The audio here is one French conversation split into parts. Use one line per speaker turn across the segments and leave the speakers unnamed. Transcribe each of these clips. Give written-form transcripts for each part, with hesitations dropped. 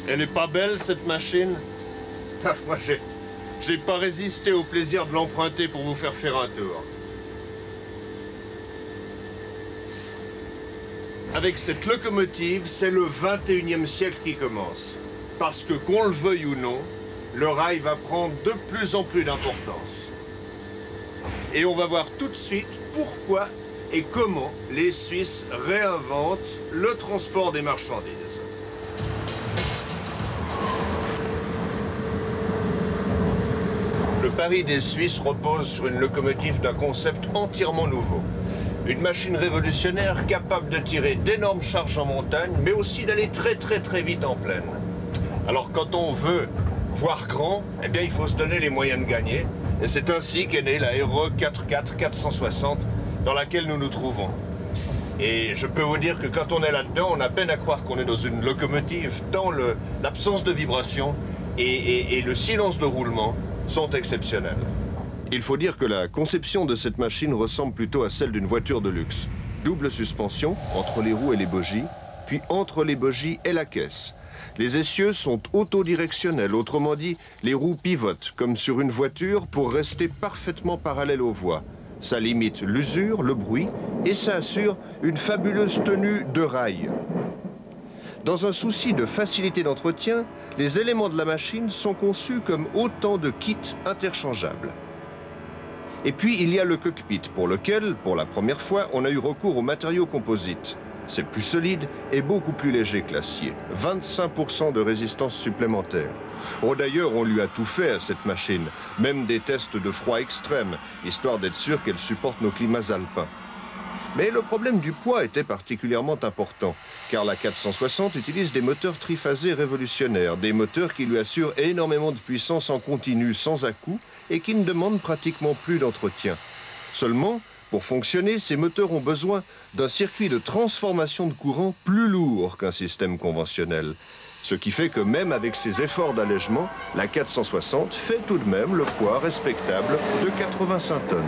Elle est pas belle, cette machine? Ah, moi, j'ai pas résisté au plaisir de l'emprunter pour vous faire faire un tour. Avec cette locomotive, c'est le 21e siècle qui commence. Parce que, qu'on le veuille ou non, le rail va prendre de plus en plus d'importance. Et on va voir tout de suite pourquoi et comment les Suisses réinventent le transport des marchandises. Le pari des Suisses repose sur une locomotive d'un concept entièrement nouveau. Une machine révolutionnaire capable de tirer d'énormes charges en montagne, mais aussi d'aller très vite en plaine. Alors quand on veut voir grand, eh bien il faut se donner les moyens de gagner. Et c'est ainsi qu'est née la RE 44 460 dans laquelle nous nous trouvons. Et je peux vous dire que quand on est là-dedans, on a peine à croire qu'on est dans une locomotive, tant l'absence de vibration et le silence de roulement sont exceptionnels. Il faut dire que la conception de cette machine ressemble plutôt à celle d'une voiture de luxe. Double suspension entre les roues et les bogies, puis entre les bogies et la caisse. Les essieux sont autodirectionnels, autrement dit, les roues pivotent, comme sur une voiture, pour rester parfaitement parallèles aux voies. Ça limite l'usure, le bruit, et ça assure une fabuleuse tenue de rail. Dans un souci de facilité d'entretien, les éléments de la machine sont conçus comme autant de kits interchangeables. Et puis, il y a le cockpit, pour lequel, pour la première fois, on a eu recours aux matériaux composites. C'est plus solide et beaucoup plus léger que l'acier. 25% de résistance supplémentaire. Oh, d'ailleurs, on lui a tout fait à cette machine, même des tests de froid extrême, histoire d'être sûr qu'elle supporte nos climats alpins. Mais le problème du poids était particulièrement important, car la 460 utilise des moteurs triphasés révolutionnaires, des moteurs qui lui assurent énormément de puissance en continu, sans à-coups, et qui ne demandent pratiquement plus d'entretien. Seulement, pour fonctionner, ces moteurs ont besoin d'un circuit de transformation de courant plus lourd qu'un système conventionnel. Ce qui fait que même avec ses efforts d'allègement, la 460 fait tout de même le poids respectable de 85 tonnes.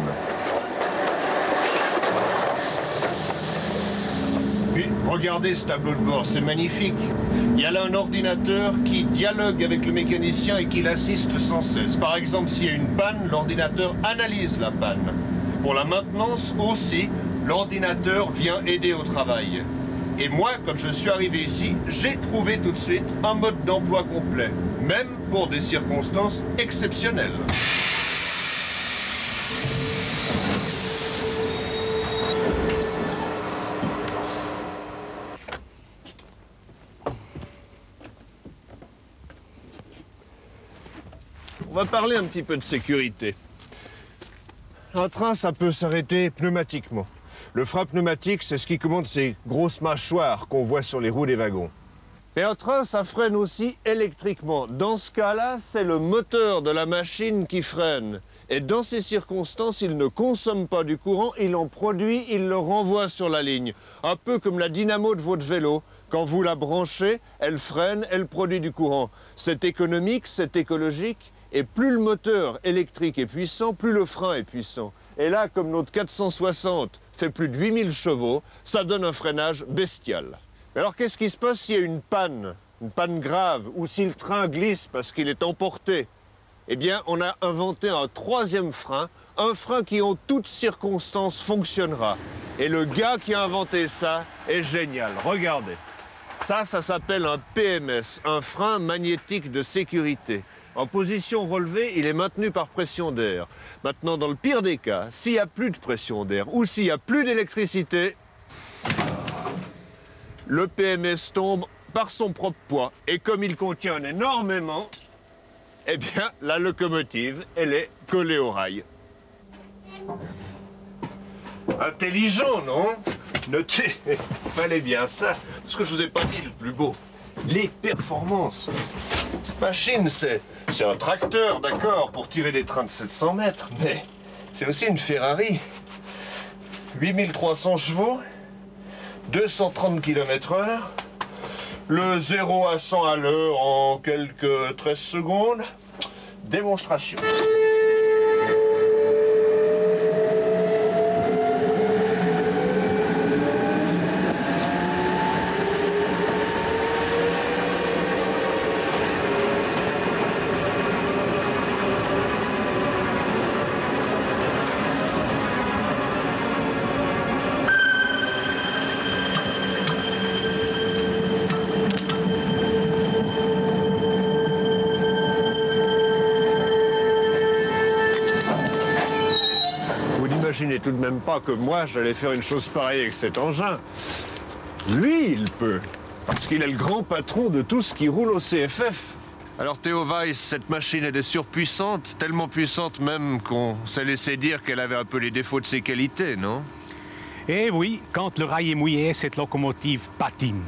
Puis, regardez ce tableau de bord, c'est magnifique. Il y a là un ordinateur qui dialogue avec le mécanicien et qui l'assiste sans cesse. Par exemple, s'il y a une panne, l'ordinateur analyse la panne. Pour la maintenance aussi, l'ordinateur vient aider au travail. Et moi, quand je suis arrivé ici, j'ai trouvé tout de suite un mode d'emploi complet, même pour des circonstances exceptionnelles. On va parler un petit peu de sécurité. Un train, ça peut s'arrêter pneumatiquement. Le frein pneumatique, c'est ce qui commande ces grosses mâchoires qu'on voit sur les roues des wagons. Mais un train, ça freine aussi électriquement. Dans ce cas-là, c'est le moteur de la machine qui freine. Et dans ces circonstances, il ne consomme pas du courant, il en produit, il le renvoie sur la ligne. Un peu comme la dynamo de votre vélo. Quand vous la branchez, elle freine, elle produit du courant. C'est économique, c'est écologique. Et plus le moteur électrique est puissant, plus le frein est puissant. Et là, comme notre 460 fait plus de 8000 chevaux, ça donne un freinage bestial. Mais alors, qu'est-ce qui se passe s'il y a une panne grave, ou si le train glisse parce qu'il est emporté? Eh bien, on a inventé un troisième frein, un frein qui, en toutes circonstances, fonctionnera. Et le gars qui a inventé ça est génial. Regardez. Ça s'appelle un PMS, un frein magnétique de sécurité. En position relevée, il est maintenu par pression d'air. Maintenant, dans le pire des cas, s'il n'y a plus de pression d'air ou s'il n'y a plus d'électricité, le PMS tombe par son propre poids. Et comme il contient énormément, eh bien, la locomotive, elle est collée au rail. Intelligent, non? Notez, fallait bien ça. Parce que je vous ai pas dit le plus beau. Les performances. Cette machine, c'est un tracteur, d'accord, pour tirer des trains de 700 mètres, mais c'est aussi une Ferrari. 8300 chevaux, 230 km/h, le 0 à 100 à l'heure en quelques 13 secondes. Démonstration. n'imaginez tout de même pas que moi, j'allais faire une chose pareille avec cet engin. Lui, il peut, parce qu'il est le grand patron de tout ce qui roule au CFF. Alors Theo Weiss, cette machine, elle est surpuissante, tellement puissante même qu'on s'est laissé dire qu'elle avait un peu les défauts de ses qualités, non?
Eh oui, quand le rail est mouillé, cette locomotive patine.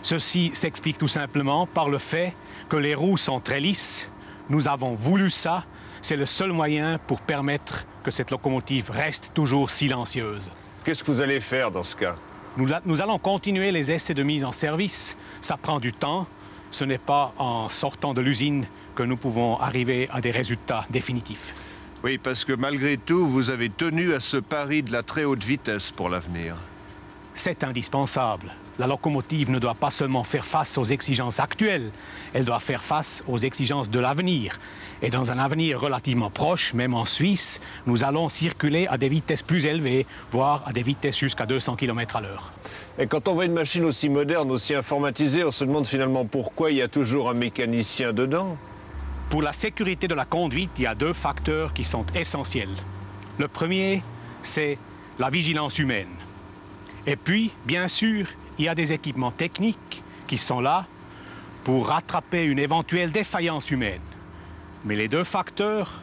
Ceci s'explique tout simplement par le fait que les roues sont très lisses. Nous avons voulu ça. C'est le seul moyen pour permettre que cette locomotive reste toujours silencieuse.
Qu'est-ce que vous allez faire dans ce cas?
Nous allons continuer les essais de mise en service. Ça prend du temps. Ce n'est pas en sortant de l'usine que nous pouvons arriver à des résultats définitifs.
Oui, parce que malgré tout, vous avez tenu à ce pari de la très haute vitesse pour l'avenir.
C'est indispensable. La locomotive ne doit pas seulement faire face aux exigences actuelles, elle doit faire face aux exigences de l'avenir. Et dans un avenir relativement proche, même en Suisse, nous allons circuler à des vitesses plus élevées, voire à des vitesses jusqu'à 200 km/h.
Et quand on voit une machine aussi moderne, aussi informatisée, on se demande finalement pourquoi il y a toujours un mécanicien dedans.
Pour la sécurité de la conduite, il y a deux facteurs qui sont essentiels. Le premier, c'est la vigilance humaine. Et puis, bien sûr, il y a des équipements techniques qui sont là pour rattraper une éventuelle défaillance humaine. Mais les deux facteurs,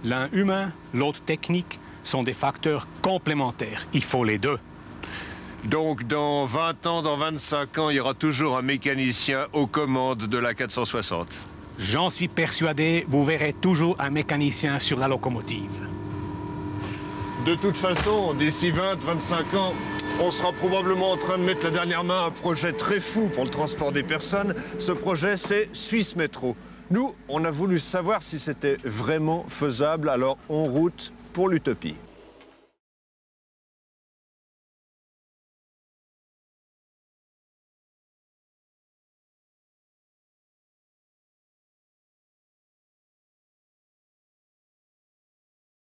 l'un humain, l'autre technique, sont des facteurs complémentaires. Il faut les deux.
Donc dans 20 ans, dans 25 ans, il y aura toujours un mécanicien aux commandes de la 460.
J'en suis persuadé, vous verrez toujours un mécanicien sur la locomotive.
De toute façon, d'ici 20-25 ans, on sera probablement en train de mettre la dernière main à un projet très fou pour le transport des personnes. Ce projet, c'est Suisse Métro. Nous, on a voulu savoir si c'était vraiment faisable, alors en route pour l'utopie.